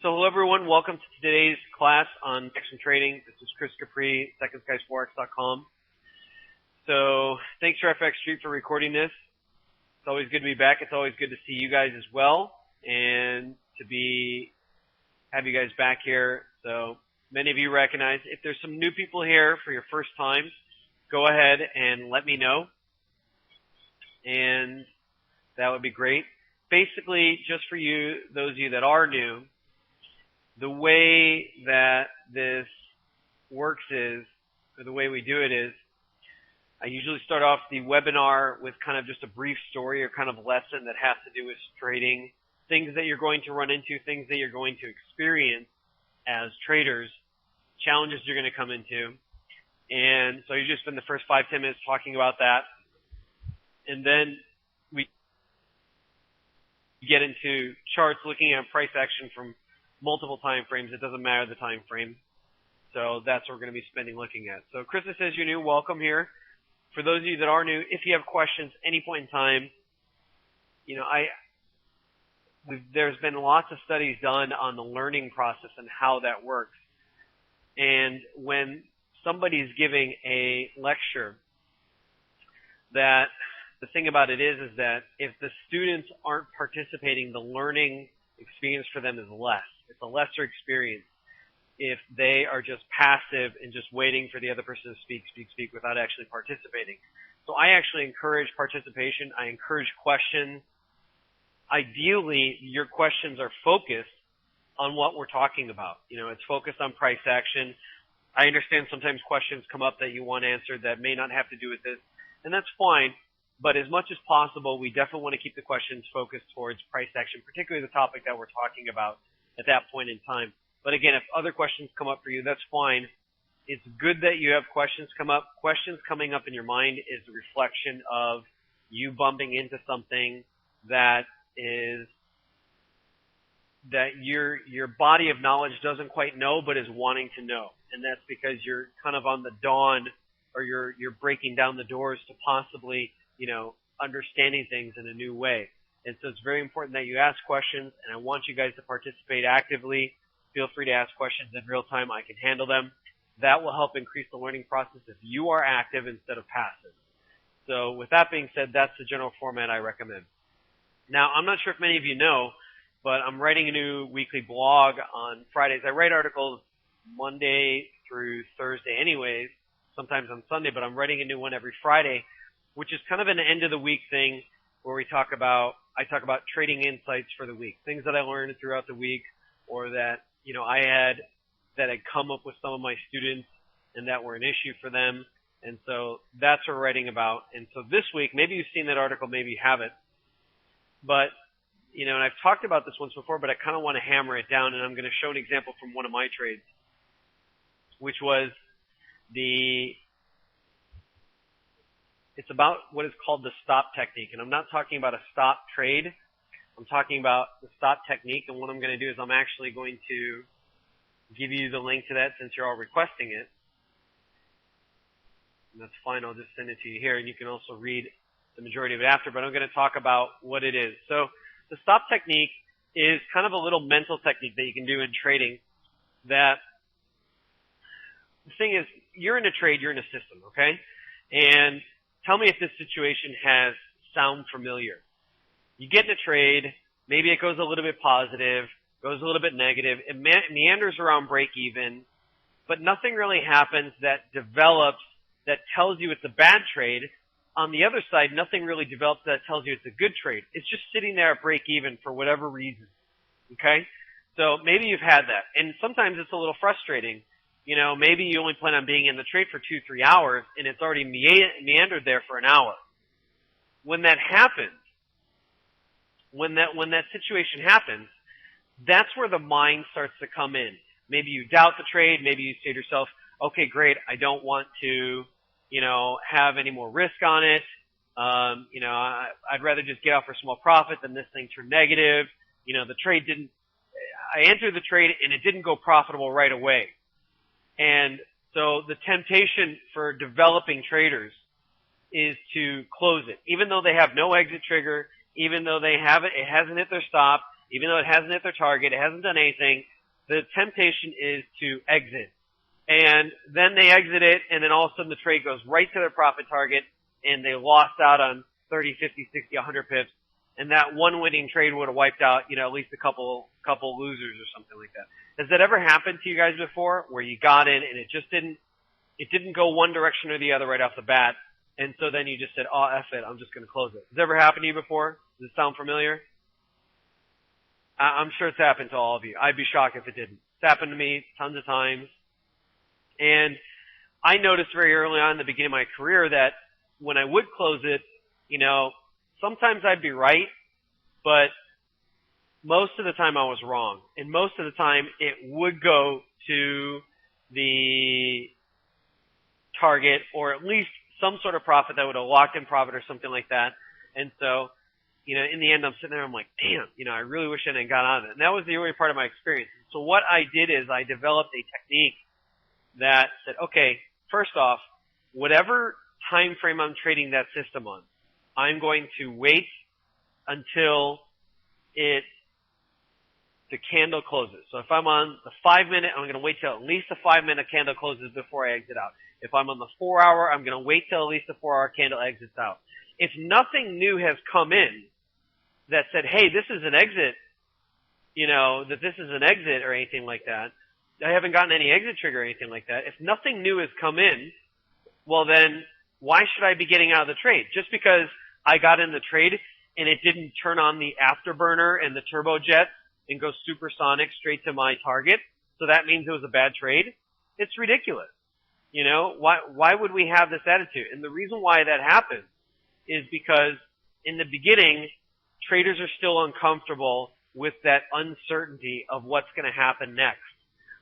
So hello everyone, welcome to today's class on action trading. This is Chris Capre, SecondSkiesForex.com. So thanks to FX Street for recording this. It's always good to be back. It's always good to see you guys as well, and to have you guys back here. So many of you recognize. If there's some new people here for your first time, go ahead and let me know, and that would be great. Basically, just for you, those of you that are new, the way that this works is, or the way we do it is, I usually start off the webinar with kind of just a brief story or kind of lesson that has to do with trading, things that you're going to run into, things that you're going to experience as traders, challenges you're going to come into. And so you just spend the first 5-10 minutes talking about that. And then we get into charts, looking at price action from multiple time frames. It doesn't matter the time frame. So that's what we're going to be looking at. So Krista says you're new. Welcome here. For those of you that are new, if you have questions any point in time, there's been lots of studies done on the learning process and how that works. And when somebody's giving a lecture, that the thing about it is that if the students aren't participating, the learning experience for them is less. It's a lesser experience if they are just passive and just waiting for the other person to speak without actually participating. So I actually encourage participation. I encourage questions. Ideally, your questions are focused on what we're talking about. It's focused on price action. I understand sometimes questions come up that you want answered that may not have to do with this, and that's fine. But as much as possible, we definitely want to keep the questions focused towards price action, particularly the topic that we're talking about at that point in time. But again, if other questions come up for you, that's fine. It's good that you have questions come up. Questions coming up in your mind is a reflection of you bumping into something that your body of knowledge doesn't quite know but is wanting to know. And that's because you're kind of on the dawn, or you're breaking down the doors to possibly understanding things in a new way. And so it's very important that you ask questions, and I want you guys to participate actively. Feel free to ask questions in real time. I can handle them. That will help increase the learning process if you are active instead of passive. So with that being said, that's the general format I recommend. Now, I'm not sure if many of you know, but I'm writing a new weekly blog on Fridays. I write articles Monday through Thursday anyways, sometimes on Sunday, but I'm writing a new one every Friday, which is kind of an end of the week thing where I talk about trading insights for the week, things that I learned throughout the week, or that I had come up with some of my students and that were an issue for them. And so that's what we're writing about. And so this week, maybe you've seen that article, maybe you haven't, but and I've talked about this once before, but I kind of want to hammer it down, and I'm going to show an example from one of my trades, which was it's about what is called the stop technique. And I'm not talking about a stop trade. I'm talking about the stop technique. And what I'm going to do is I'm actually going to give you the link to that since you're all requesting it. And that's fine. I'll just send it to you here. And you can also read the majority of it after. But I'm going to talk about what it is. So the stop technique is kind of a little mental technique that you can do in trading. That the thing is, you're in a trade, you're in a system, okay? And tell me if this situation sound familiar. You get in a trade, maybe it goes a little bit positive, goes a little bit negative, it meanders around break even, but nothing really happens that develops that tells you it's a bad trade. On the other side, nothing really develops that tells you it's a good trade. It's just sitting there at break even for whatever reason, okay? So maybe you've had that, and sometimes it's a little frustrating. Maybe you only plan on being in the trade for 2-3 hours, and it's already meandered there for an hour. When that happens, when that situation happens, that's where the mind starts to come in. Maybe you doubt the trade. Maybe you say to yourself, okay, great, I don't want to, have any more risk on it. I'd rather just get out for a small profit than this thing turn negative. I entered the trade and it didn't go profitable right away. And so the temptation for developing traders is to close it. Even though they have no exit trigger, even though it hasn't hit their stop, even though it hasn't hit their target, it hasn't done anything, the temptation is to exit. And then they exit it, and then all of a sudden the trade goes right to their profit target, and they lost out on 30, 50, 60, 100 pips. And that one winning trade would have wiped out, at least a couple losers or something like that. Has that ever happened to you guys before, where you got in and it didn't go one direction or the other right off the bat, and so then you just said, oh, F it, I'm just going to close it? Has it ever happened to you before? Does it sound familiar? I'm sure it's happened to all of you. I'd be shocked if it didn't. It's happened to me tons of times. And I noticed very early on in the beginning of my career that when I would close it, sometimes I'd be right, but most of the time I was wrong. And most of the time it would go to the target, or at least some sort of profit that would have locked in profit or something like that. And so, in the end I'm sitting there, I'm like, damn, I really wish I hadn't got out of it. And that was the early part of my experience. So what I did is I developed a technique that said, okay, first off, whatever time frame I'm trading that system on, I'm going to wait until the candle closes. So if I'm on the 5-minute, I'm going to wait till at least the 5-minute candle closes before I exit out. If I'm on the 4-hour, I'm going to wait till at least the 4-hour candle exits out. If nothing new has come in that said, hey, this is an exit, that this is an exit or anything like that, I haven't gotten any exit trigger or anything like that. If nothing new has come in, well then, why should I be getting out of the trade? Just because I got in the trade and it didn't turn on the afterburner and the turbojet and go supersonic straight to my target, so that means it was a bad trade? It's ridiculous. Why would we have this attitude? And the reason why that happens is because in the beginning, traders are still uncomfortable with that uncertainty of what's going to happen next.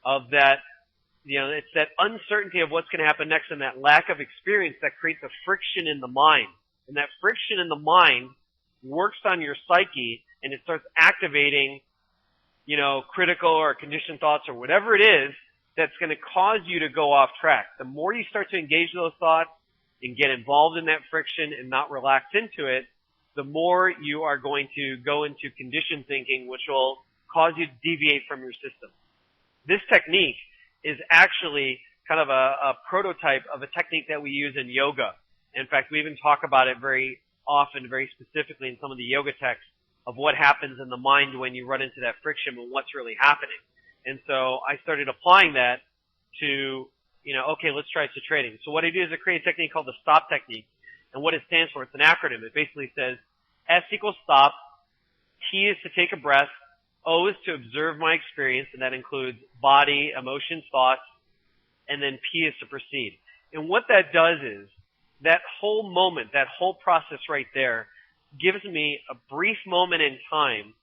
Of that, it's that uncertainty of what's going to happen next and that lack of experience that creates a friction in the mind. And that friction in the mind works on your psyche, and it starts activating, critical or conditioned thoughts or whatever it is that's going to cause you to go off track. The more you start to engage those thoughts and get involved in that friction and not relax into it, the more you are going to go into conditioned thinking, which will cause you to deviate from your system. This technique is actually kind of a prototype of a technique that we use in yoga. In fact, we even talk about it very often, very specifically in some of the yoga texts of what happens in the mind when you run into that friction and what's really happening. And so I started applying that to, okay, let's try some trading. So what I do is I create a technique called the STOP technique. And what it stands for, it's an acronym. It basically says S equals stop, T is to take a breath, O is to observe my experience, and that includes body, emotions, thoughts, and then P is to proceed. And what that does is, that whole moment, that whole process right there, gives me a brief moment in time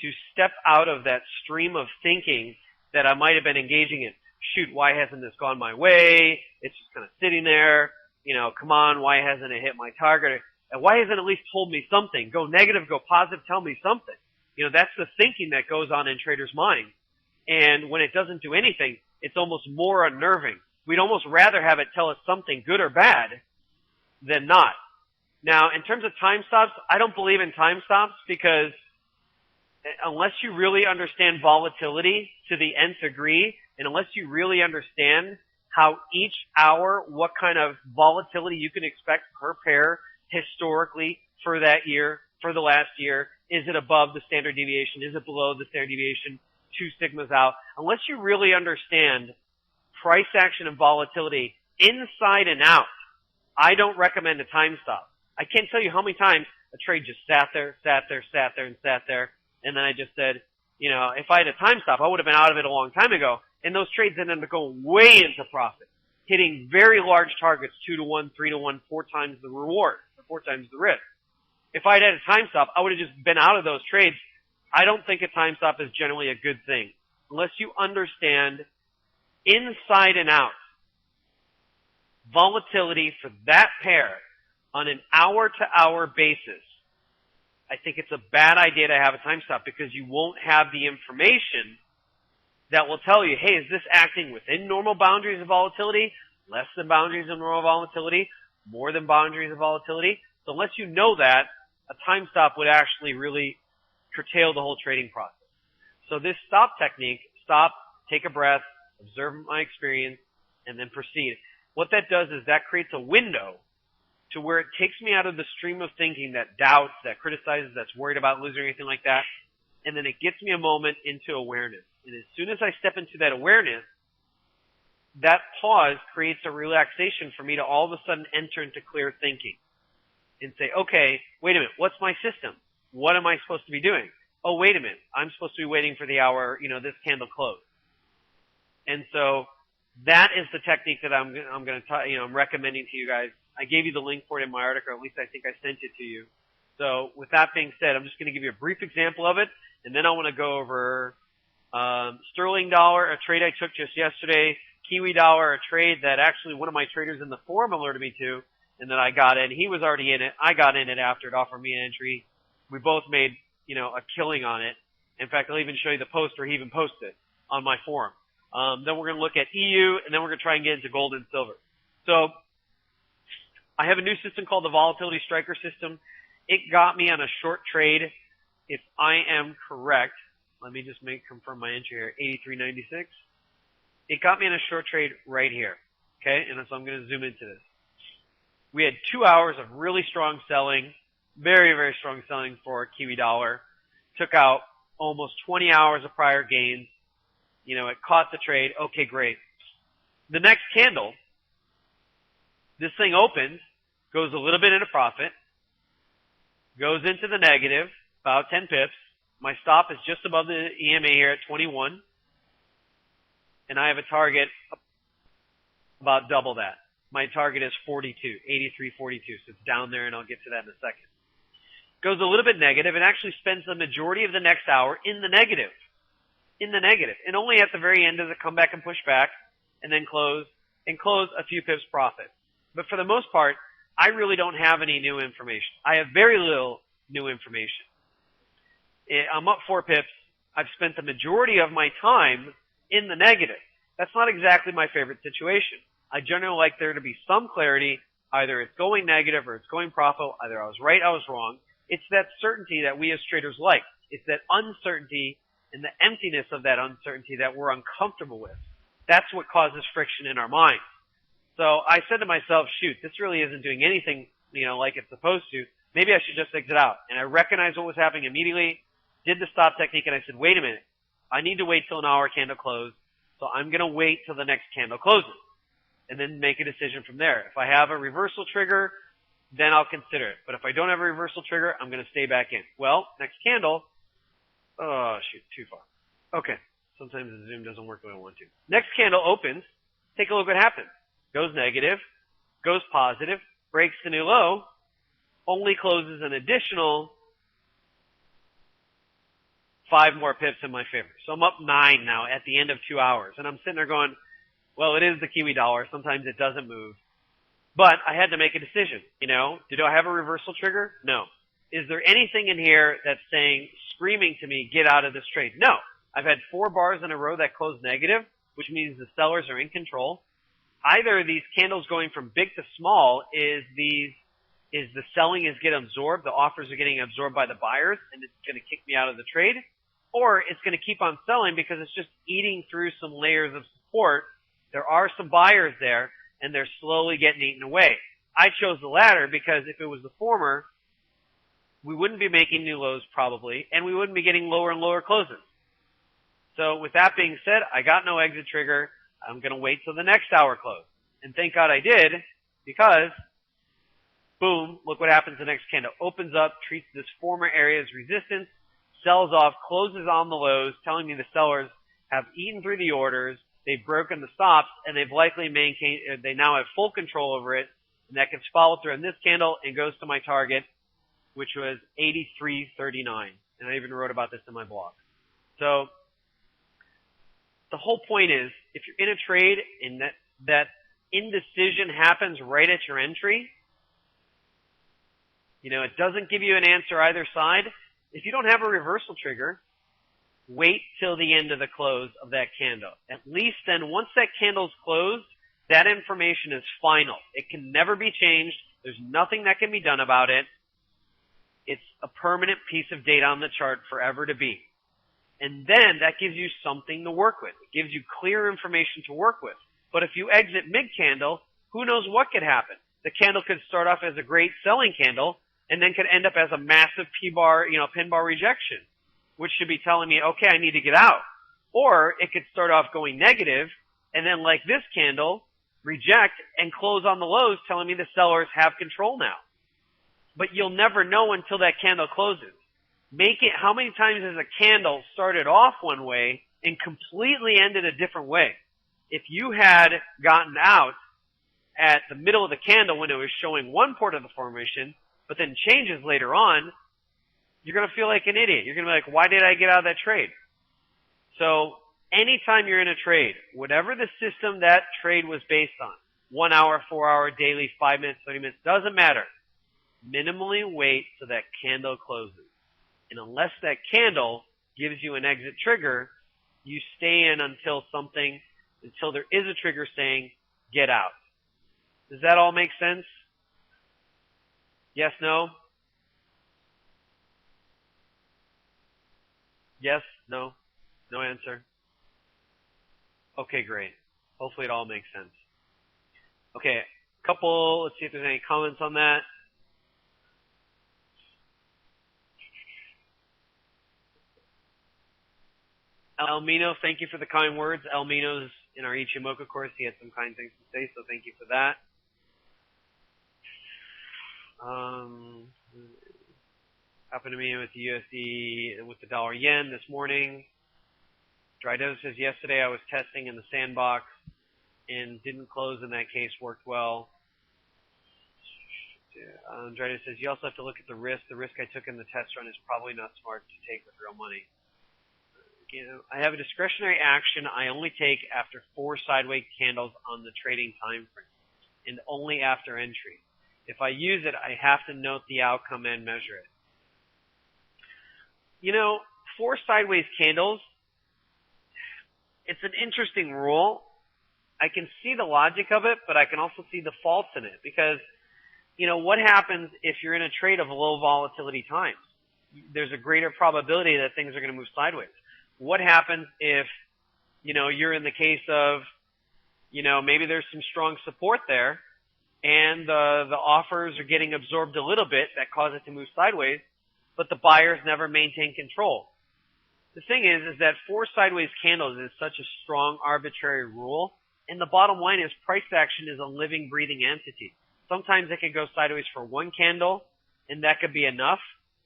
to step out of that stream of thinking that I might have been engaging in. Shoot, why hasn't this gone my way? It's just kind of sitting there. Come on, why hasn't it hit my target? And why hasn't it at least told me something? Go negative, go positive, tell me something. That's the thinking that goes on in traders' mind. And when it doesn't do anything, it's almost more unnerving. We'd almost rather have it tell us something good or bad than not. Now, in terms of time stops, I don't believe in time stops because unless you really understand volatility to the nth degree, and unless you really understand how each hour, what kind of volatility you can expect per pair historically for that year, for the last year, is it above the standard deviation? Is it below the standard deviation? 2 sigmas out. Unless you really understand price action and volatility inside and out, I don't recommend a time stop. I can't tell you how many times a trade just sat there, and then I just said, if I had a time stop, I would have been out of it a long time ago. And those trades ended up going way into profit, hitting very large targets, 2 to 1, 3 to 1, 4 times the reward, or 4 times the risk. If I had had a time stop, I would have just been out of those trades. I don't think a time stop is generally a good thing. Unless you understand inside and out volatility for that pair on an hour-to-hour basis, I think it's a bad idea to have a time stop because you won't have the information that will tell you, hey, is this acting within normal boundaries of volatility, less than boundaries of normal volatility, more than boundaries of volatility? So unless you know that, a time stop would actually really curtail the whole trading process. So this stop stop, take a breath, observe my experience, and then proceed. What that does is that creates a window to where it takes me out of the stream of thinking that doubts, that criticizes, that's worried about losing or anything like that, and then it gets me a moment into awareness. And as soon as I step into that awareness, that pause creates a relaxation for me to all of a sudden enter into clear thinking and say, okay, wait a minute, what's my system? What am I supposed to be doing? Oh, wait a minute, I'm supposed to be waiting for the hour, this candle closed. And so that is the technique that I'm going to, I'm recommending to you guys. I gave you the link for it in my article, or at least I think I sent it to you. So with that being said, I'm just going to give you a brief example of it, and then I want to go over sterling dollar, a trade I took just yesterday, Kiwi dollar, a trade that actually one of my traders in the forum alerted me to, and then I got in. He was already in it. I got in it after it offered me an entry. We both made, a killing on it. In fact, I'll even show you the post where he even posted it on my forum. Then we're going to look at EU, and then we're going to try and get into gold and silver. So I have a new system called the Volatility Striker system. It got me on a short trade, if I am correct. Let me just confirm my entry here, 83.96. It got me in a short trade right here, okay? And so I'm going to zoom into this. We had 2 hours of really strong selling, very, very strong selling for Kiwi dollar. Took out almost 20 hours of prior gains. It caught the trade. Okay, great. The next candle, this thing opens, goes a little bit into profit, goes into the negative, about 10 pips. My stop is just above the EMA here at 21. And I have a target about double that. My target is 42, 83.42. So it's down there, and I'll get to that in a second. Goes a little bit negative and actually spends the majority of the next hour in the negative. And only at the very end does it come back and push back and then close a few pips profit. But for the most part, I really don't have any new information. I have very little new information. I'm up 4 pips. I've spent the majority of my time in the negative. That's not exactly my favorite situation. I generally like there to be some clarity. Either it's going negative or it's going profit. Either I was right, I was wrong. It's that certainty that we as traders like. It's that uncertainty and the emptiness of that uncertainty that we're uncomfortable with. That's what causes friction in our minds. So I said to myself, shoot, this really isn't doing anything, like it's supposed to. Maybe I should just exit out. And I recognized what was happening immediately, did the stop technique, and I said, wait a minute. I need to wait till an hour candle close. So I'm going to wait till the next candle closes and then make a decision from there. If I have a reversal trigger, then I'll consider it. But if I don't have a reversal trigger, I'm going to stay back in. Well, next candle. Oh, shoot, too far. Okay. Sometimes the zoom doesn't work the way I want to. Next candle opens. Take a look what happens. Goes negative, goes positive, breaks the new low, only closes an additional 5 more pips in my favor. So I'm up 9 now at the end of 2 hours. And I'm sitting there going, well, it is the Kiwi dollar. Sometimes it doesn't move. But I had to make a decision. Did I have a reversal trigger? No. Is there anything in here that's screaming to me, get out of this trade? No. I've had 4 bars in a row that closed negative, which means the sellers are in control. Either these candles going from big to small is the selling is getting absorbed, the offers are getting absorbed by the buyers, and it's going to kick me out of the trade, or it's going to keep on selling because it's just eating through some layers of support. There are some buyers there, and they're slowly getting eaten away. I chose the latter because if it was the former, we wouldn't be making new lows probably, and we wouldn't be getting lower and lower closes. So with that being said, I got no exit trigger. I'm going to wait till the next hour close. And thank God I did, because, boom, look what happens the next candle. Opens up, treats this former area as resistance, sells off, closes on the lows, telling me the sellers have eaten through the orders, they've broken the stops, and they've likely maintained, they now have full control over it, and that gets followed through in this candle and goes to my target, which was 83.39. And I even wrote about this in my blog. So, the whole point is, if you're in a trade and that indecision happens right at your entry, it doesn't give you an answer either side. If you don't have a reversal trigger, wait till the end of the close of that candle. At least then, once that candle's closed, that information is final. It can never be changed. There's nothing that can be done about it. It's a permanent piece of data on the chart forever to be. And then that gives you something to work with. It gives you clear information to work with. But if you exit mid-candle, who knows what could happen? The candle could start off as a great selling candle and then could end up as a massive pin bar rejection, which should be telling me, okay, I need to get out. Or it could start off going negative and then, like this candle, reject and close on the lows, telling me the sellers have control now. But you'll never know until that candle closes. How many times has a candle started off one way and completely ended a different way? If you had gotten out at the middle of the candle when it was showing one part of the formation, but then changes later on, you're going to feel like an idiot. You're going to be like, why did I get out of that trade? So anytime you're in a trade, whatever the system that trade was based on, 1 hour, 4 hour, daily, 5 minutes, 30 minutes, doesn't matter. Minimally wait till that candle closes. And unless that candle gives you an exit trigger, you stay in until there is a trigger saying, get out. Does that all make sense? Yes, no? Yes, no? No answer? Okay, great. Hopefully it all makes sense. Okay, let's see if there's any comments on that. Elmino, thank you for the kind words. Elmino's in our Ichimoku course. He had some kind things to say, so thank you for that. Happened to me with the USD and with the dollar yen this morning. Drydo says yesterday I was testing in the sandbox and didn't close in that case, worked well. Drydo says you also have to look at the risk. The risk I took in the test run is probably not smart to take with real money. I have a discretionary action I only take after 4 sideways candles on the trading time frame and only after entry. If I use it, I have to note the outcome and measure it. 4 sideways candles, it's an interesting rule. I can see the logic of it, but I can also see the faults in it because, what happens if you're in a trade of low volatility times? There's a greater probability that things are going to move sideways. What happens if, you're in the case of, maybe there's some strong support there and the offers are getting absorbed a little bit that cause it to move sideways, but the buyers never maintain control. The thing is that 4 sideways candles is such a strong arbitrary rule, and the bottom line is price action is a living, breathing entity. Sometimes it could go sideways for 1 candle, and that could be enough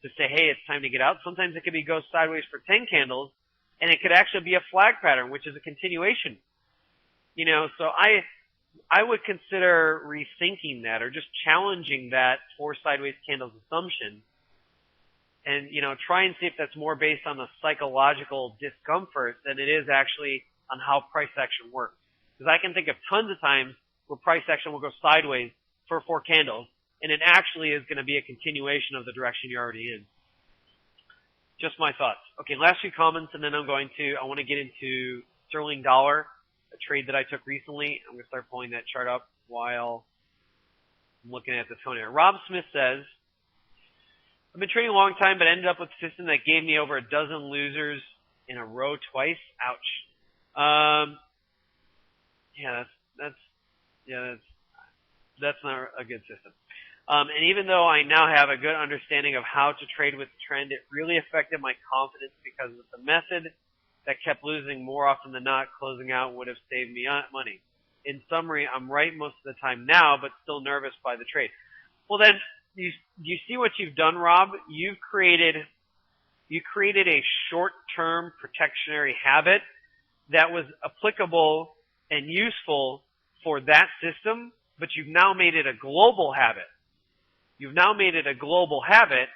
to say, hey, it's time to get out. Sometimes it could go sideways for 10 candles, and it could actually be a flag pattern, which is a continuation. So I would consider rethinking that or just challenging that 4 sideways candles assumption and, try and see if that's more based on the psychological discomfort than it is actually on how price action works. Because I can think of tons of times where price action will go sideways for 4 candles, and it actually is going to be a continuation of the direction you're already in. Just my thoughts. Okay, last few comments, and then I want to get into sterling dollar, a trade that I took recently. I'm going to start pulling that chart up while I'm looking at the tone here. Rob Smith says, I've been trading a long time, but ended up with a system that gave me over a dozen losers in a row twice. Ouch. That's not a good system. And even though I now have a good understanding of how to trade with the trend, it really affected my confidence because of the method that kept losing more often than not. Closing out would have saved me money. In summary, I'm right most of the time now, but still nervous by the trade. Well then, you see what you've done, Rob? You created a short-term protectionary habit that was applicable and useful for that system, but you've now made it a global habit. You've now made it a global habit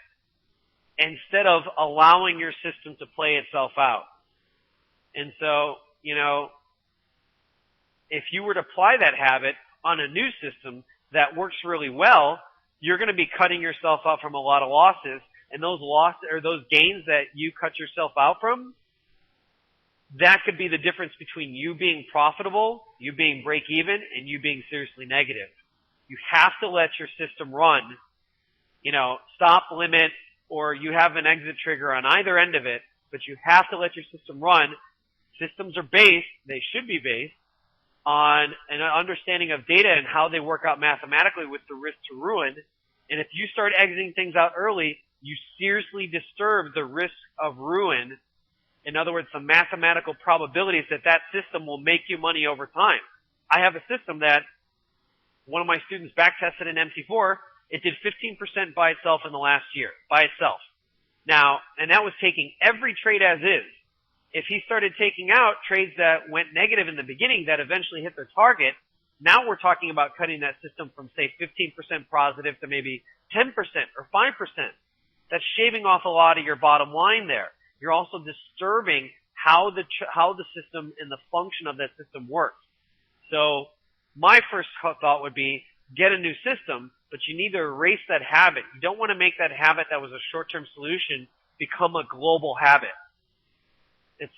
instead of allowing your system to play itself out. And so, if you were to apply that habit on a new system that works really well, you're going to be cutting yourself out from a lot of losses, and those gains that you cut yourself out from, that could be the difference between you being profitable, you being break even, and you being seriously negative. You have to let your system run, stop, limit, or you have an exit trigger on either end of it but you have to let your system run. Systems are based, they should be based, on an understanding of data and how they work out mathematically with the risk to ruin. And if you start exiting things out early, you seriously disturb the risk of ruin. In other words, the mathematical probabilities that that system will make you money over time. I have a system that one of my students back-tested in MT4. It did 15% by itself in the last year, by itself. Now, and that was taking every trade as is. If he started taking out trades that went negative in the beginning that eventually hit their target, now we're talking about cutting that system from, say, 15% positive to maybe 10% or 5%. That's shaving off a lot of your bottom line there. You're also disturbing how the system and the function of that system works. So my first thought would be get a new system, but you need to erase that habit. You don't want to make that habit that was a short-term solution become a global habit.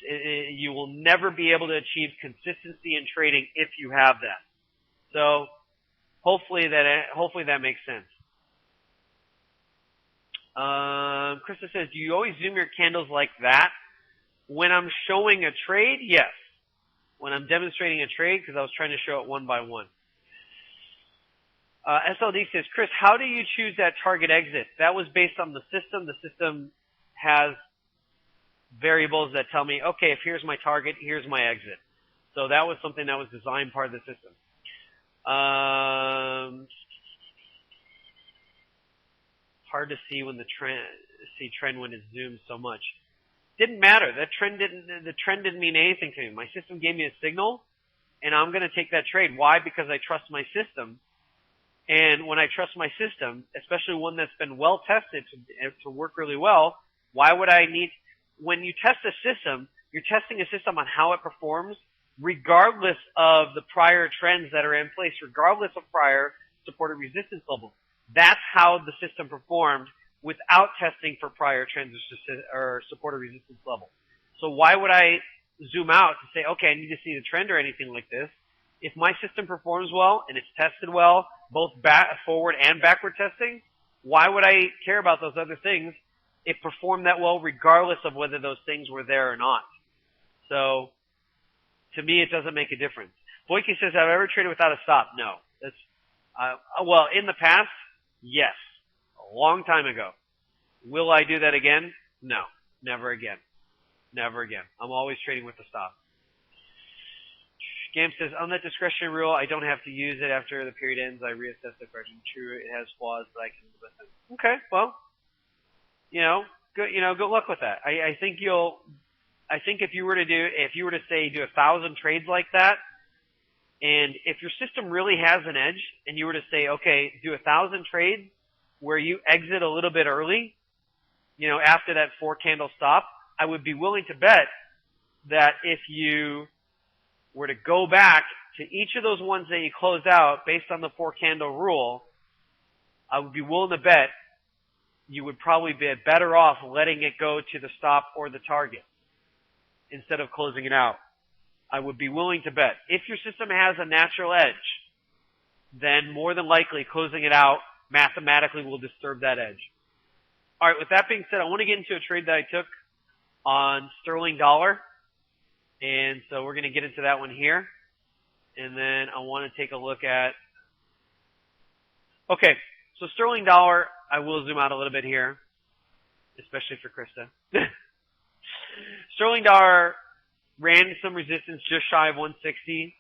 You will never be able to achieve consistency in trading if you have that. So hopefully that makes sense. Krista says, do you always zoom your candles like that? When I'm showing a trade, yes. When I'm demonstrating a trade, because I was trying to show it one by one. SLD says, Chris, how do you choose that target exit? That was based on the system. The system has variables that tell me, okay, if here's my target, here's my exit. So that was something that was designed part of the system. Hard to see when the trend when it zooms so much. Didn't matter. The trend didn't mean anything to me. My system gave me a signal, and I'm going to take that trade. Why? Because I trust my system. And when I trust my system, especially one that's been well tested to work really well, why would I need? When you test a system, you're testing a system on how it performs, regardless of the prior trends that are in place, regardless of prior support or resistance levels. That's how the system performed without testing for prior trends or support or resistance level. So why would I zoom out to say, okay, I need to see the trend or anything like this? If my system performs well and it's tested well, both forward and backward testing, why would I care about those other things? It performed that well regardless of whether those things were there or not. So, to me, it doesn't make a difference. Boyke says, have I ever traded without a stop? No. Well, in the past, yes. A long time ago. Will I do that again? No. Never again. Never again. I'm always trading with a stop. Gam says, on that discretionary rule, I don't have to use it after the period ends. I reassess the correction. True, it has flaws, but I can live with it. Okay, well, good luck with that. I think if you were to say do 1,000 trades like that, and if your system really has an edge, and you were to say, okay, do 1,000 trades where you exit a little bit early, after that 4-candle stop, I would be willing to bet that if you were to go back to each of those ones that you closed out based on the 4-candle rule, I would be willing to bet you would probably be better off letting it go to the stop or the target instead of closing it out. I would be willing to bet. If your system has a natural edge, then more than likely closing it out mathematically will disturb that edge. All right, with that being said, I want to get into a trade that I took on sterling dollar. And so we're going to get into that one here. And then I want to take a look at, okay, so sterling dollar, I will zoom out a little bit here, especially for Krista. Sterling dollar ran some resistance just shy of 160.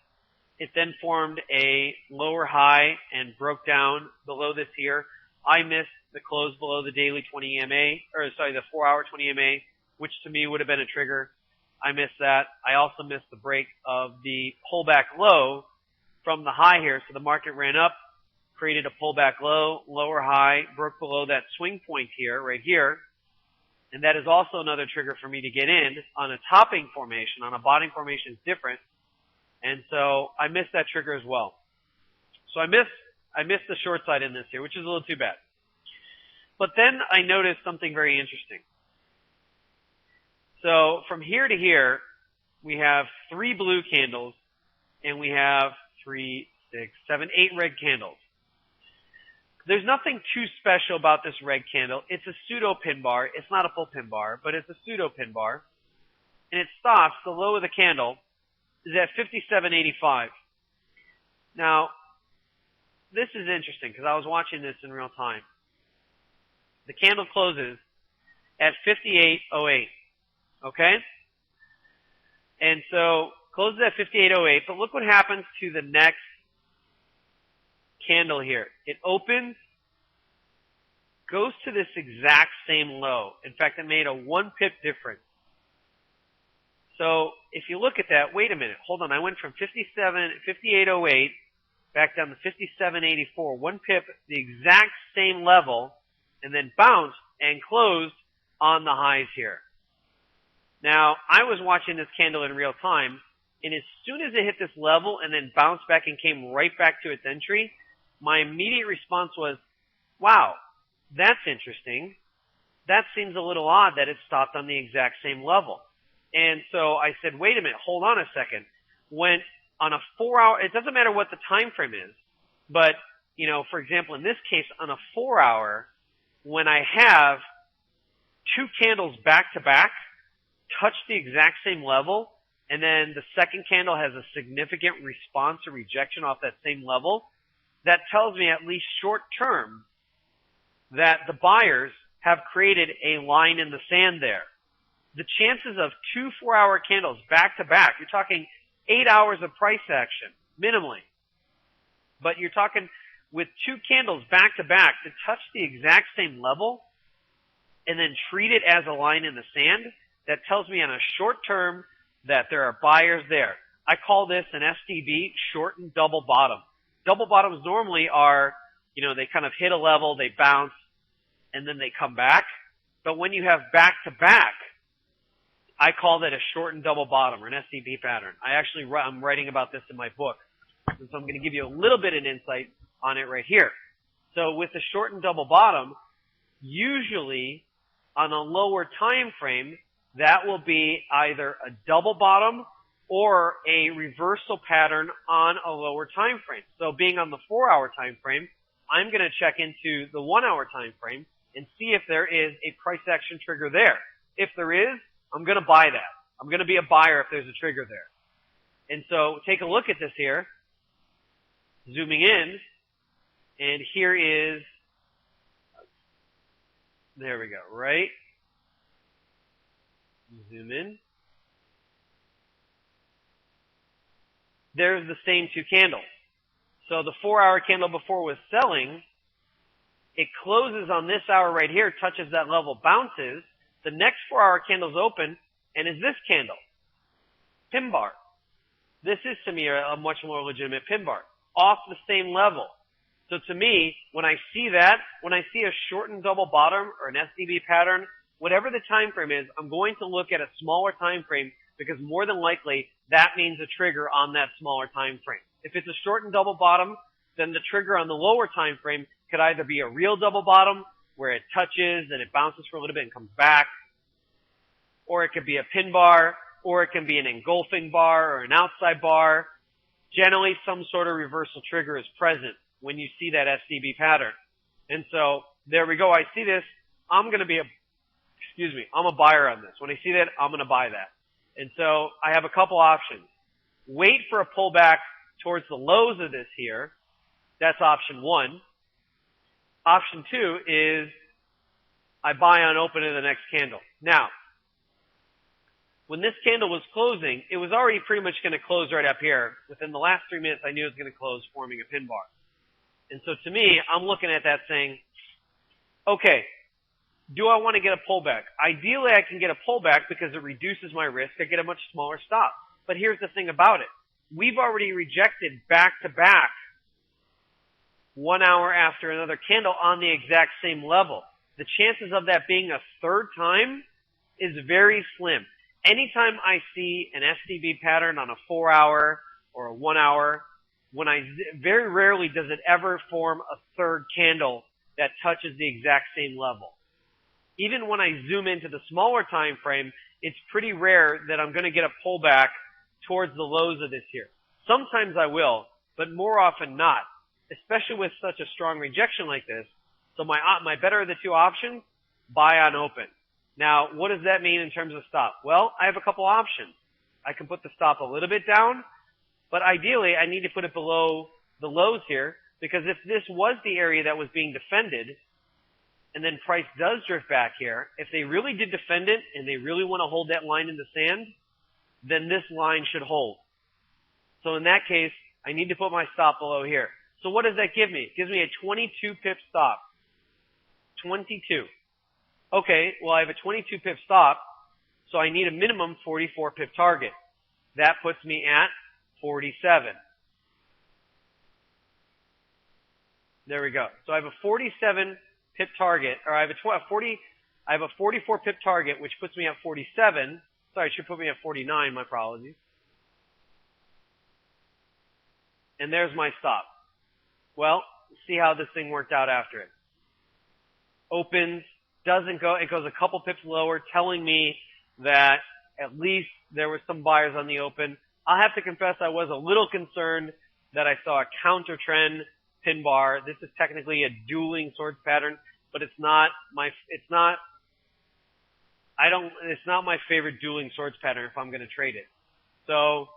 It then formed a lower high and broke down below this here. I missed the close below the daily 20 EMA, the 4-hour 20 EMA, which to me would have been a trigger. I missed that. I also missed the break of the pullback low from the high here. So the market ran up, created a pullback low, lower high, broke below that swing point here, right here. And that is also another trigger for me to get in on a topping formation. On a bottom formation is different. And so I missed that trigger as well. So I missed the short side in this here, which is a little too bad. But then I noticed something very interesting. So from here to here, we have 3 blue candles, and we have 3, 6, 7, 8 red candles. There's nothing too special about this red candle. It's a pseudo pin bar. It's not a full pin bar, but it's a pseudo pin bar. And it stops, the low of the candle is at 57.85. Now, this is interesting because I was watching this in real time. The candle closes at 58.08. Okay? And so, closes at 58.08, but look what happens to the next candle here. It opens, goes to this exact same low. In fact, it made a 1 pip difference. So if you look at that, wait a minute, hold on, I went from 58.08 back down to 57.84, 1 pip, the exact same level, and then bounced and closed on the highs here. Now, I was watching this candle in real time, and as soon as it hit this level and then bounced back and came right back to its entry, my immediate response was, wow, that's interesting. That seems a little odd that it stopped on the exact same level. And so I said, wait a minute, hold on a second. When on a 4-hour, it doesn't matter what the time frame is, but, you know, for example, in this case, on a 4-hour, when I have two candles back to back touch the exact same level, and then the second candle has a significant response or rejection off that same level, that tells me at least short term that the buyers have created a line in the sand there. The chances of 2 4-hour candles back to back, you're talking 8 hours of price action, minimally. But you're talking with 2 candles back to back to touch the exact same level and then treat it as a line in the sand, that tells me on a short term that there are buyers there. I call this an SDB, short and double bottom. Double bottoms normally are, you know, they kind of hit a level, they bounce, and then they come back. But when you have back to back, I call that a short and double bottom, or an SDB pattern. I'm writing about this in my book. And so I'm going to give you a little bit of insight on it right here. So with the short and double bottom, usually on a lower time frame, that will be either a double bottom or a reversal pattern on a lower time frame. So being on the 4-hour time frame, I'm going to check into the 1-hour time frame and see if there is a price action trigger there. If there is, I'm going to buy that. I'm going to be a buyer if there's a trigger there. And so take a look at this here. Zooming in, and here is, there we go, right? Zoom in. There's the same 2 candles. So the 4-hour candle before was selling. It closes on this hour right here, touches that level, bounces. The next 4-hour candle's open, and is this candle. Pin bar. This is, to me, a much more legitimate pin bar. Off the same level. So to me, when I see that, when I see a shortened double bottom or an SDB pattern, whatever the time frame is, I'm going to look at a smaller time frame because more than likely that means a trigger on that smaller time frame. If it's a shortened double bottom, then the trigger on the lower time frame could either be a real double bottom where it touches and it bounces for a little bit and comes back, or it could be a pin bar, or it can be an engulfing bar or an outside bar. Generally, some sort of reversal trigger is present when you see that SDB pattern. And so there we go. I see this. I'm a buyer on this. When I see that, I'm going to buy that. And so I have a couple options. Wait for a pullback towards the lows of this here. That's option 1. Option 2 is I buy on open in the next candle. Now, when this candle was closing, it was already pretty much going to close right up here. Within the last 3 minutes, I knew it was going to close, forming a pin bar. And so to me, I'm looking at that saying, okay, do I want to get a pullback? Ideally, I can get a pullback because it reduces my risk. I get a much smaller stop. But here's the thing about it. We've already rejected back-to-back 1 hour after another candle on the exact same level. The chances of that being a third time is very slim. Anytime I see an SDB pattern on a 4-hour or a 1 hour, very rarely does it ever form a third candle that touches the exact same level. Even when I zoom into the smaller time frame, it's pretty rare that I'm going to get a pullback towards the lows of this here. Sometimes I will, but more often not. especially with such a strong rejection like this. So my better of the two options, buy on open. Now, what does that mean in terms of stop? Well, I have a couple options. I can put the stop a little bit down, but ideally I need to put it below the lows here, because if this was the area that was being defended, and then price does drift back here, if they really did defend it and they really want to hold that line in the sand, then this line should hold. So in that case, I need to put my stop below here. So what does that give me? It gives me a 22 pip stop. 22. Okay, well I have a 22 pip stop, so I need a minimum 44 pip target. That puts me at 47. There we go. So I have a 47 pip target, or I have a 44 pip target, which puts me at 47. Sorry, it should put me at 49, my apologies. And there's my stop. Well, see how this thing worked out after it. Opens, doesn't go, it goes a couple pips lower, telling me that at least there were some buyers on the open. I'll have to confess I was a little concerned that I saw a counter trend pin bar. This is technically a dueling swords pattern, but it's not my favorite dueling swords pattern if I'm going to trade it. So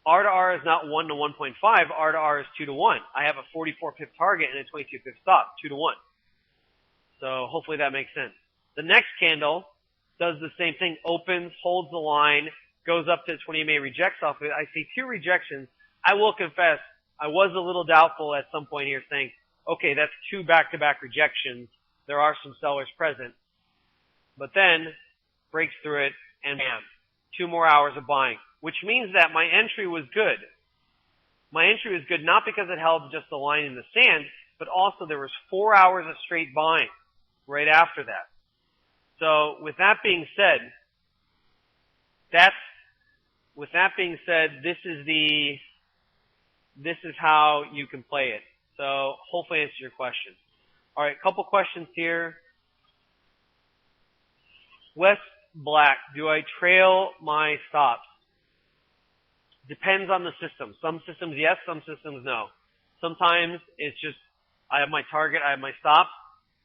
R to R is not 1 to 1.5. R to R is 2 to 1. I have a 44 pip target and a 22 pip stop, 2 to 1. So hopefully that makes sense. The next candle does the same thing, opens, holds the line, goes up to 20 MA, rejects off of it. I see two rejections. I will confess, I was a little doubtful at some point here saying, okay, that's two back-to-back rejections. There are some sellers present. But then, breaks through it, and bam, 2 more hours of buying, which means that my entry was good. My entry was good not because it held just the line in the sand, but also there was 4 hours of straight buying right after that. So with that being said, this is how you can play it. So hopefully I answered your question. All right, couple questions here. West Black, do I trail my stops? Depends on the system. Some systems yes, some systems no. Sometimes it's just I have my target, I have my stop.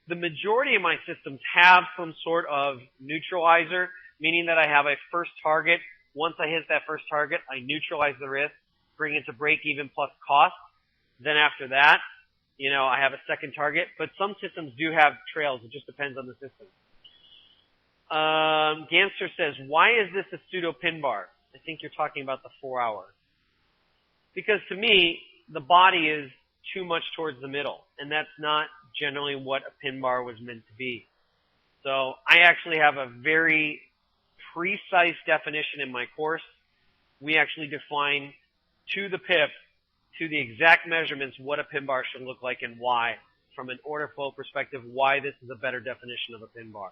The majority of my systems have some sort of neutralizer, meaning that I have a first target. Once I hit that first target, I neutralize the risk, bring it to break even plus cost. Then after that, I have a second target. But some systems do have trails. It just depends on the system. Ganster says, why is this a pseudo pin bar? I think you're talking about the 4 hour. Because to me, the body is too much towards the middle, and that's not generally what a pin bar was meant to be. So I actually have a very precise definition in my course. We actually define to the pip, to the exact measurements, what a pin bar should look like and why, from an order flow perspective, why this is a better definition of a pin bar.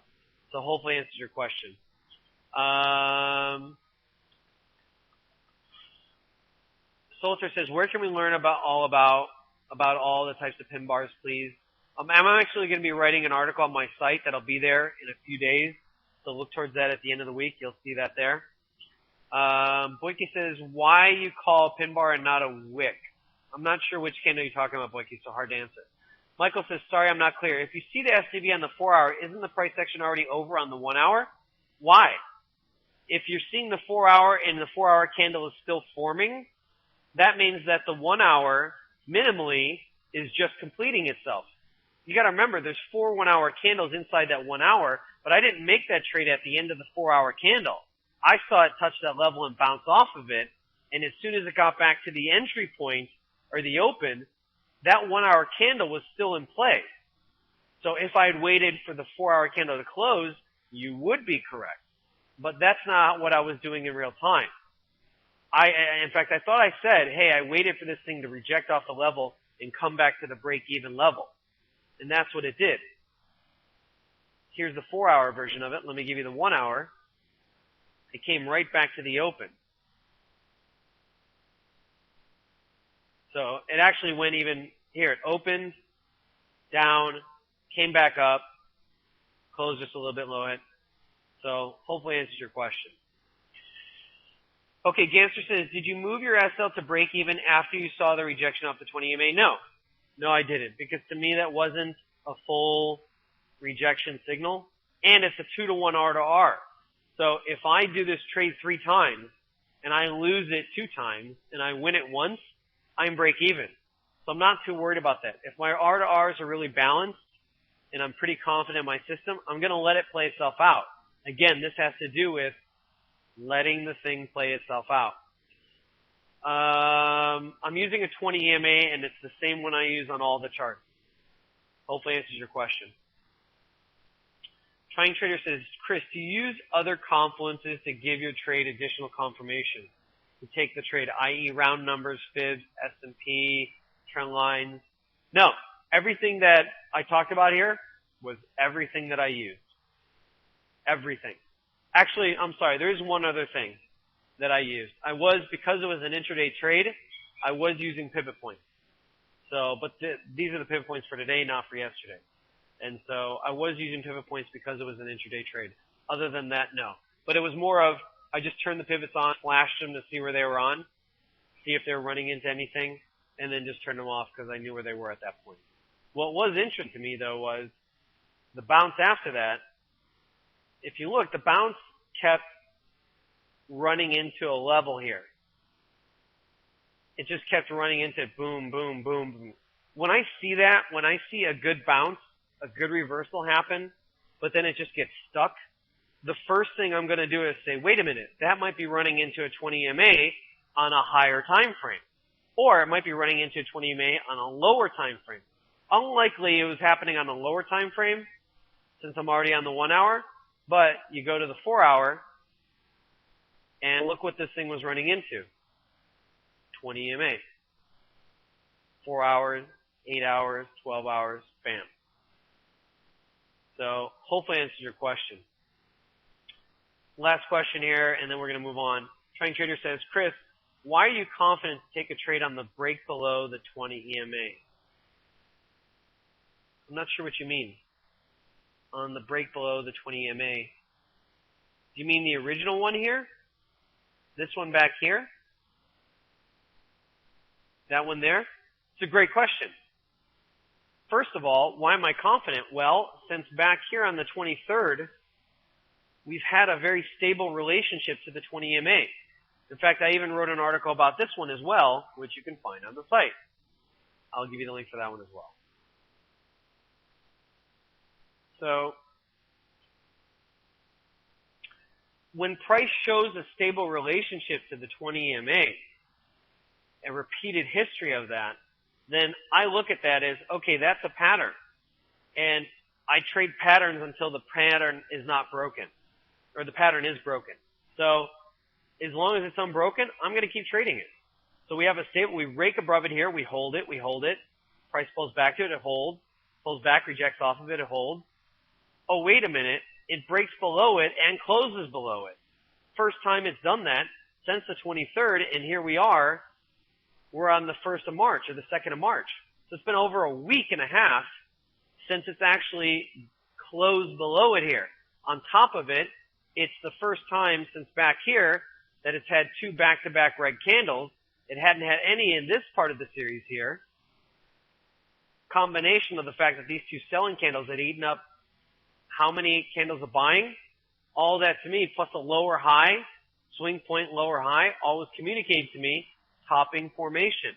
So hopefully I answered your question. Solter says, where can we learn about all the types of pin bars, please? I'm actually going to be writing an article on my site that'll be there in a few days. So look towards that at the end of the week. You'll see that there. Boyke says, why you call pin bar and not a wick? I'm not sure which candle you're talking about, Boyke, so hard to answer. Michael says, sorry, I'm not clear. If you see the SCB on the 4 hour, isn't the price action already over on the 1 hour? Why? If you're seeing the 4 hour and the 4 hour candle is still forming, that means that the 1 hour minimally is just completing itself. You got to remember, there's 4 1 hour candles inside that 1 hour, but I didn't make that trade at the end of the 4 hour candle. I saw it touch that level and bounce off of it, and as soon as it got back to the entry point or the open, that 1 hour candle was still in play. So if I had waited for the 4 hour candle to close, you would be correct. But that's not what I was doing in real time. In fact, I thought I said, hey, I waited for this thing to reject off the level and come back to the break-even level. And that's what it did. Here's the 4 hour version of it. Let me give you the 1 hour. It came right back to the open. So it actually went even here. It opened, down, came back up, closed just a little bit low. So hopefully I answered your question. Okay, Ganser says, did you move your SL to break even after you saw the rejection off the 20 EMA? No. No, I didn't, because to me that wasn't a full rejection signal, and it's a 2-to-1 R to R. So if I do this trade 3 times, and I lose it 2 times, and I win it once, I'm break even. So I'm not too worried about that. If my R to Rs are really balanced, and I'm pretty confident in my system, I'm going to let it play itself out. Again, this has to do with letting the thing play itself out. I'm using a 20 EMA, and it's the same one I use on all the charts. Hopefully answers your question. Trying Trader says, Chris, do you use other confluences to give your trade additional confirmation? To take the trade, i.e. round numbers, fibs, S&P, trend lines? No. Everything that I talked about here was everything that I used. Everything. Actually, I'm sorry, there is one other thing that I used. Because it was an intraday trade, I was using pivot points. So, but these are the pivot points for today, not for yesterday. And so I was using pivot points because it was an intraday trade. Other than that, no. But it was more of, I just turned the pivots on, flashed them to see where they were on, see if they were running into anything, and then just turned them off because I knew where they were at that point. What was interesting to me, though, was the bounce after that. If you look, the bounce kept running into a level here. It just kept running into boom, boom, boom, boom. When I see that, when I see a good bounce, a good reversal happen, but then it just gets stuck, the first thing I'm going to do is say, wait a minute, that might be running into a 20 EMA on a higher time frame. Or it might be running into a 20 EMA on a lower time frame. Unlikely it was happening on a lower time frame, since I'm already on the 1 hour, but you go to the 4 hour, and look what this thing was running into. 20 EMA. 4 hours, 8 hours, 12 hours, bam. So hopefully I answered your question. Last question here, and then we're going to move on. Trying Trader says, Chris, why are you confident to take a trade on the break below the 20 EMA? I'm not sure what you mean. On the break below the 20 EMA. Do you mean the original one here? This one back here? That one there? It's a great question. First of all, why am I confident? Well, since back here on the 23rd, we've had a very stable relationship to the 20 EMA. In fact, I even wrote an article about this one as well, which you can find on the site. I'll give you the link for that one as well. So, when price shows a stable relationship to the 20 EMA, a repeated history of that, then I look at that as, okay, that's a pattern. And I trade patterns until the pattern is not broken, or the pattern is broken. So as long as it's unbroken, I'm going to keep trading it. So we have a stable, we rake above it here, we hold it, price pulls back to it, it holds, pulls back, rejects off of it, it holds. Oh, wait a minute, it breaks below it and closes below it. First time it's done that since the 23rd, and here we are, we're on the 1st of March or the 2nd of March. So it's been over a week and a half since it's actually closed below it here. On top of it, it's the first time since back here that it's had 2 back-to-back red candles. It hadn't had any in this part of the series here. Combination of the fact that these 2 selling candles had eaten up how many candles of buying? All that to me, plus a lower high, swing point, lower high, always communicated to me topping formation.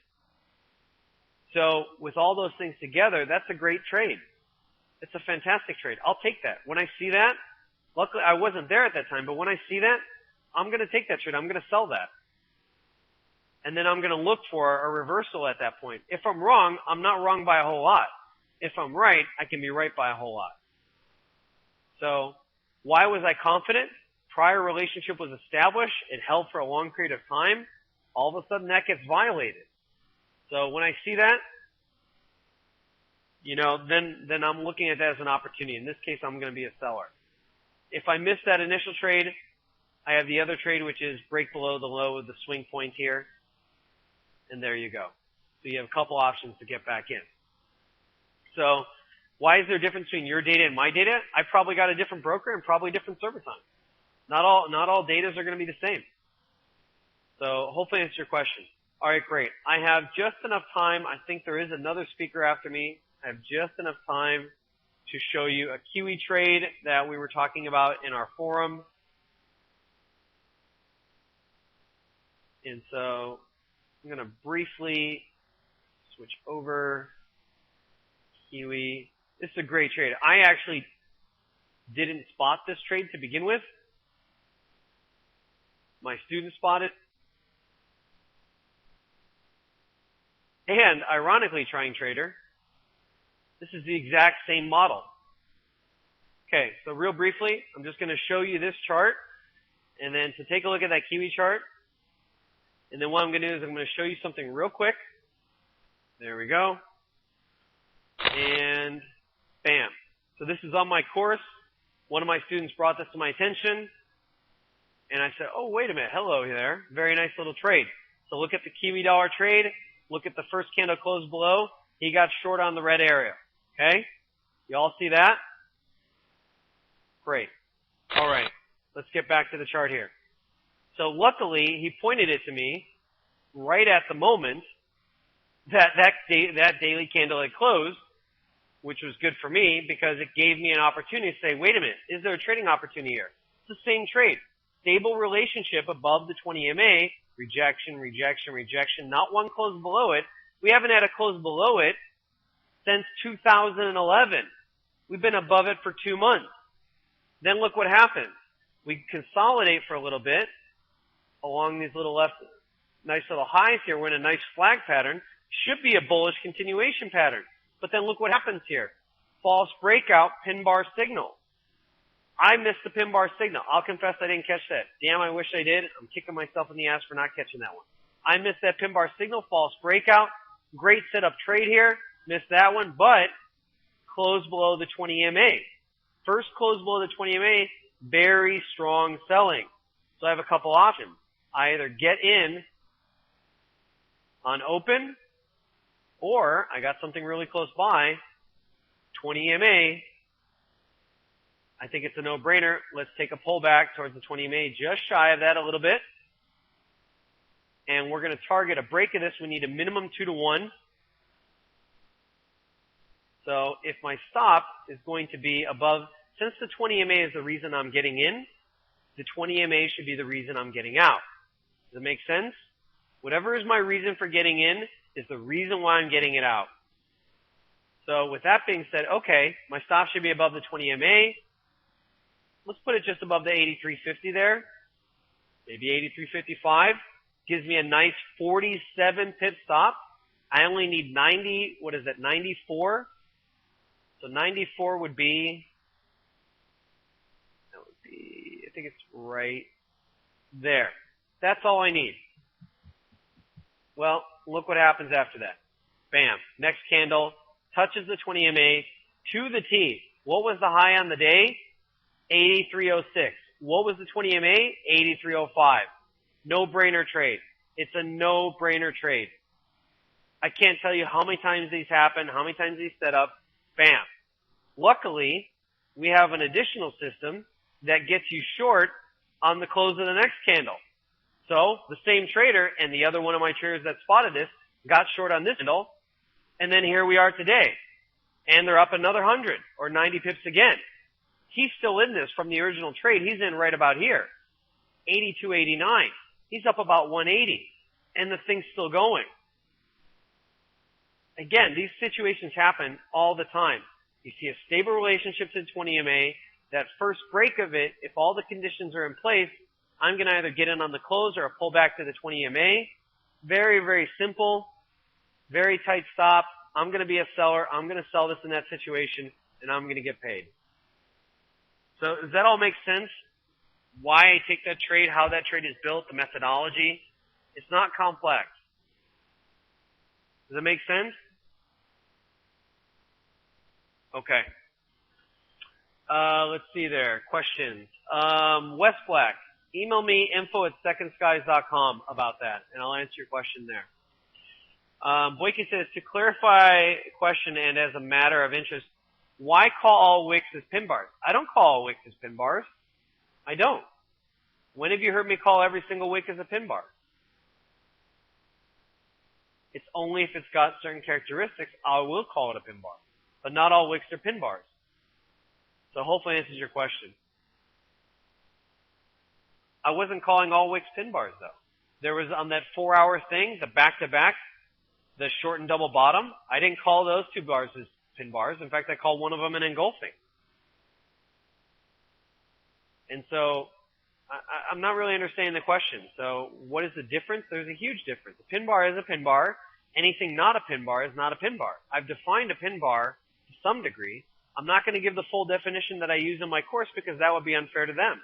So with all those things together, that's a great trade. It's a fantastic trade. I'll take that. When I see that, luckily I wasn't there at that time, but when I see that, I'm going to take that trade. I'm going to sell that. And then I'm going to look for a reversal at that point. If I'm wrong, I'm not wrong by a whole lot. If I'm right, I can be right by a whole lot. So why was I confident? Prior relationship was established. It held for a long period of time. All of a sudden that gets violated. So when I see that, then I'm looking at that as an opportunity. In this case, I'm going to be a seller. If I miss that initial trade, I have the other trade, which is break below the low of the swing point here. And there you go. So you have a couple options to get back in. So why is there a difference between your data and my data? I probably got a different broker and probably different server time. Not all datas are going to be the same. So hopefully that's your question. All right, great. I have just enough time. I think there is another speaker after me. I have just enough time to show you a Kiwi trade that we were talking about in our forum. And so I'm going to briefly switch over. Kiwi. This is a great trade. I actually didn't spot this trade to begin with. My student spotted. And ironically, Trying Trader, this is the exact same model. Okay, so real briefly, I'm just going to show you this chart. And then to take a look at that Kiwi chart. And then what I'm going to do is I'm going to show you something real quick. There we go. And bam. So this is on my course. One of my students brought this to my attention. And I said, oh, wait a minute. Hello there. Very nice little trade. So look at the Kiwi dollar trade. Look at the first candle closed below. He got short on the red area. Okay? You all see that? Great. All right. Let's get back to the chart here. So luckily, he pointed it to me right at the moment that daily candle had closed, which was good for me because it gave me an opportunity to say, wait a minute, is there a trading opportunity here? It's the same trade. Stable relationship above the 20 MA, rejection, rejection, rejection, not one close below it. We haven't had a close below it since 2011. We've been above it for 2 months. Then look what happens. We consolidate for a little bit along these little nice little highs here. We're in a nice flag pattern. Should be a bullish continuation pattern. But then look what happens here. False breakout, pin bar signal. I missed the pin bar signal. I'll confess I didn't catch that. Damn, I wish I did. I'm kicking myself in the ass for not catching that one. I missed that pin bar signal, false breakout. Great setup trade here. Missed that one, but closed below the 20 MA. First close below the 20 MA, very strong selling. So I have a couple options. I either get in on open, or I got something really close by, 20 MA. I think it's a no-brainer. Let's take a pullback towards the 20 MA, just shy of that a little bit. And we're going to target a break of this. We need a minimum 2 to 1. So if my stop is going to be above, since the 20 MA is the reason I'm getting in, the 20 MA should be the reason I'm getting out. Does it make sense? Whatever is my reason for getting in is the reason why I'm getting it out. So with that being said, okay, my stop should be above the 20 MA. Let's put it just above the 83.50 there. Maybe 83.55. Gives me a nice 47 pip stop. I only need 94. So 94 would be, I think it's right there. That's all I need. Well, look what happens after that. Bam. Next candle touches the 20 MA to the T. What was the high on the day? 83.06. What was the 20 MA? 83.05. No-brainer trade. It's a no-brainer trade. I can't tell you how many times these happen, how many times these set up. Bam. Luckily, we have an additional system that gets you short on the close of the next candle. So the same trader and the other one of my traders that spotted this got short on this candle, and then here we are today. And they're up another 100 or 90 pips again. He's still in this from the original trade. He's in right about here. 82.89. He's up about 180. And the thing's still going. Again, these situations happen all the time. You see a stable relationship to 20 MA. That first break of it, if all the conditions are in place, I'm going to either get in on the close or a pullback to the 20 MA. Very, very simple. Very tight stop. I'm going to be a seller. I'm going to sell this in that situation, and I'm going to get paid. So does that all make sense? Why I take that trade, how that trade is built, the methodology? It's not complex. Does it make sense? Okay. Let's see there. Questions. West Black, email me info@secondskies.com about that, and I'll answer your question there. Boyke says, to clarify question and as a matter of interest, why call all wicks as pin bars? I don't call all wicks as pin bars. I don't. When have you heard me call every single wick as a pin bar? It's only if it's got certain characteristics, I will call it a pin bar. But not all wicks are pin bars. So hopefully that answers your question. I wasn't calling all wicks pin bars, though. There was on that 4-hour thing, the back-to-back, the short and double bottom, I didn't call those two bars as pin bars. In fact, I called one of them an engulfing. And so I'm not really understanding the question. So what is the difference? There's a huge difference. A pin bar is a pin bar. Anything not a pin bar is not a pin bar. I've defined a pin bar to some degree. I'm not going to give the full definition that I use in my course because that would be unfair to them.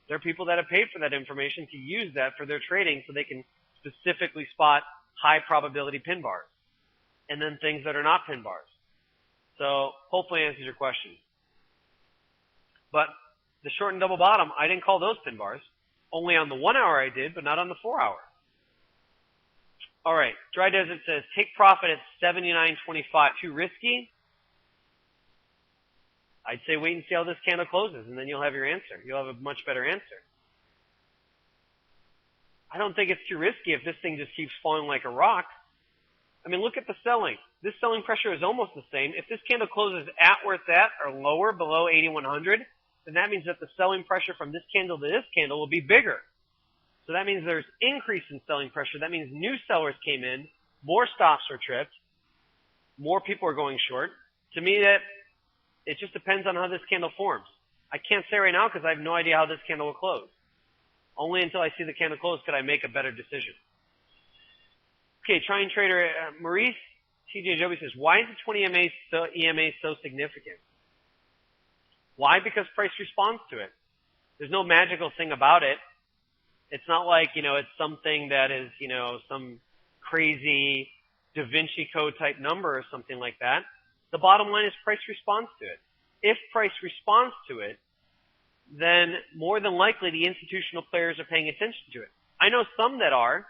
There are people that have paid for that information to use that for their trading so they can specifically spot high probability pin bars and then things that are not pin bars. So hopefully answers your question. But the short and double bottom, I didn't call those pin bars. Only on the 1 hour I did, but not on the 4 hour. All right. Dry Desert says, take profit at 79.25. Too risky? I'd say wait and see how this candle closes, and then you'll have your answer. You'll have a much better answer. I don't think it's too risky if this thing just keeps falling like a rock. I mean, look at the selling. This selling pressure is almost the same. If this candle closes at where it's at or lower, below 8,100, then that means that the selling pressure from this candle to this candle will be bigger. So that means there's increase in selling pressure. That means new sellers came in, more stops were tripped, more people are going short. To me, that it just depends on how this candle forms. I can't say right now because I have no idea how this candle will close. Only until I see the candle close could I make a better decision. Okay, try and trader Maurice TJ Joby says, why is the 20 EMA so significant? Why? Because price responds to it. There's no magical thing about it. It's not like, it's something that is, some crazy Da Vinci Code type number or something like that. The bottom line is price responds to it. If price responds to it, then more than likely the institutional players are paying attention to it. I know some that are.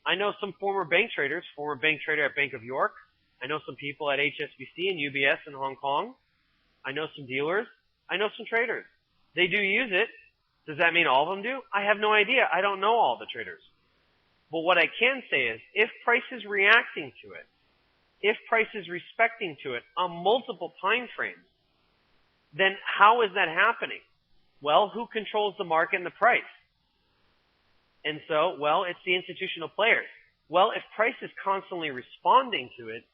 I know some former bank traders, former bank trader at Bank of York. I know some people at HSBC and UBS in Hong Kong. I know some dealers. I know some traders. They do use it. Does that mean all of them do? I have no idea. I don't know all the traders. But what I can say is if price is reacting to it, if price is respecting to it on multiple time frames, then how is that happening? Well, who controls the market and the price? And so, well, it's the institutional players. Well, if price is constantly responding to it,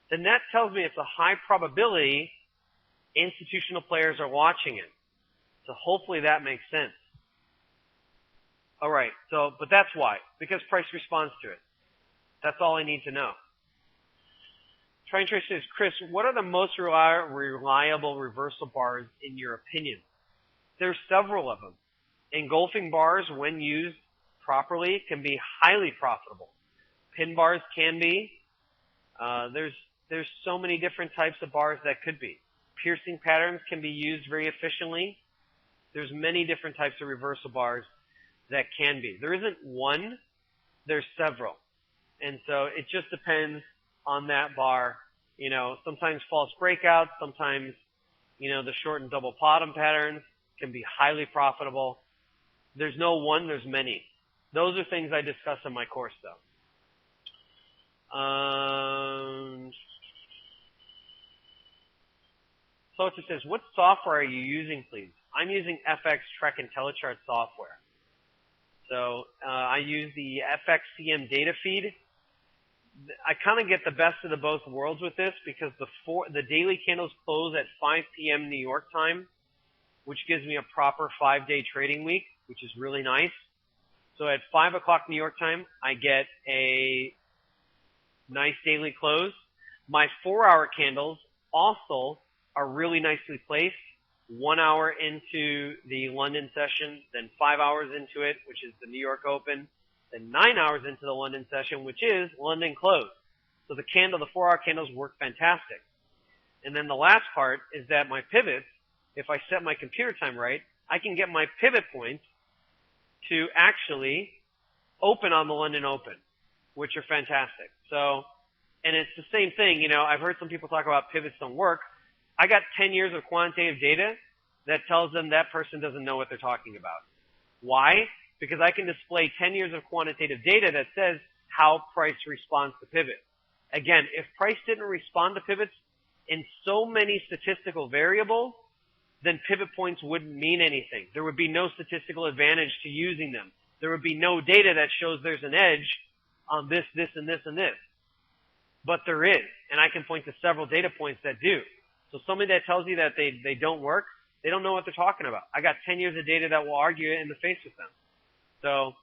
then that tells me it's a high probability institutional players are watching it. So hopefully that makes sense. All right. So, but that's why. Because price responds to it. That's all I need to know. Trying to says, Chris, what are the most reliable reversal bars in your opinion? There's several of them. Engulfing bars, when used properly, can be highly profitable. Pin bars can be. There's so many different types of bars that could be. Piercing patterns can be used very efficiently. There's many different types of reversal bars that can be. There isn't one. There's several. And so it just depends on that bar. Sometimes false breakouts, sometimes, the short and double bottom patterns can be highly profitable. There's no one, there's many. Those are things I discuss in my course, though. So it says, what software are you using, please? I'm using FX Trek IntelliChart software. So I use the FXCM data feed. I kind of get the best of the both worlds with this because the daily candles close at 5 p.m. New York time, which gives me a proper 5-day trading week, which is really nice. So at 5 o'clock New York time, I get a nice daily close. My 4-hour candles also are really nicely placed. 1 hour into the London session, then 5 hours into it, which is the New York Open, then 9 hours into the London session, which is London close. So the 4-hour candles work fantastic. And then the last part is that my pivots, if I set my computer time right, I can get my pivot points to actually open on the London Open, which are fantastic. So, and it's the same thing, I've heard some people talk about pivots don't work. I got 10 years of quantitative data that tells them that person doesn't know what they're talking about. Why? Because I can display 10 years of quantitative data that says how price responds to pivot. Again, if price didn't respond to pivots in so many statistical variables, then pivot points wouldn't mean anything. There would be no statistical advantage to using them. There would be no data that shows there's an edge on this, this, and this, and this. But there is, and I can point to several data points that do. So somebody that tells you that they don't work, they don't know what they're talking about. I got 10 years of data that will argue it in the face with them. So,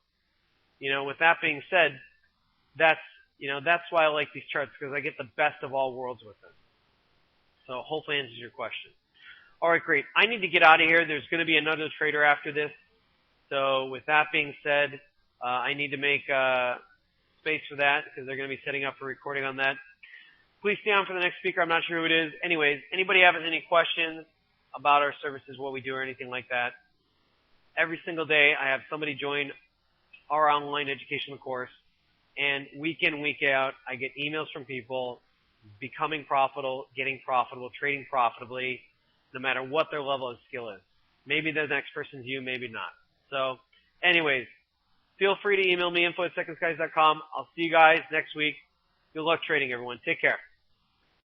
with that being said, that's why I like these charts, because I get the best of all worlds with them. So hopefully answers your question. All right, great. I need to get out of here. There's going to be another trader after this. So with that being said, I need to make space for that because they're going to be setting up a recording on that. Please stay on for the next speaker. I'm not sure who it is. Anyways, anybody have any questions about our services, what we do, or anything like that? Every single day, I have somebody join our online educational course, and week in, week out, I get emails from people becoming profitable, getting profitable, trading profitably, no matter what their level of skill is. Maybe the next person's you, maybe not. So, anyways, feel free to email me, info@secondskies.com. I'll see you guys next week. Good luck trading, everyone. Take care.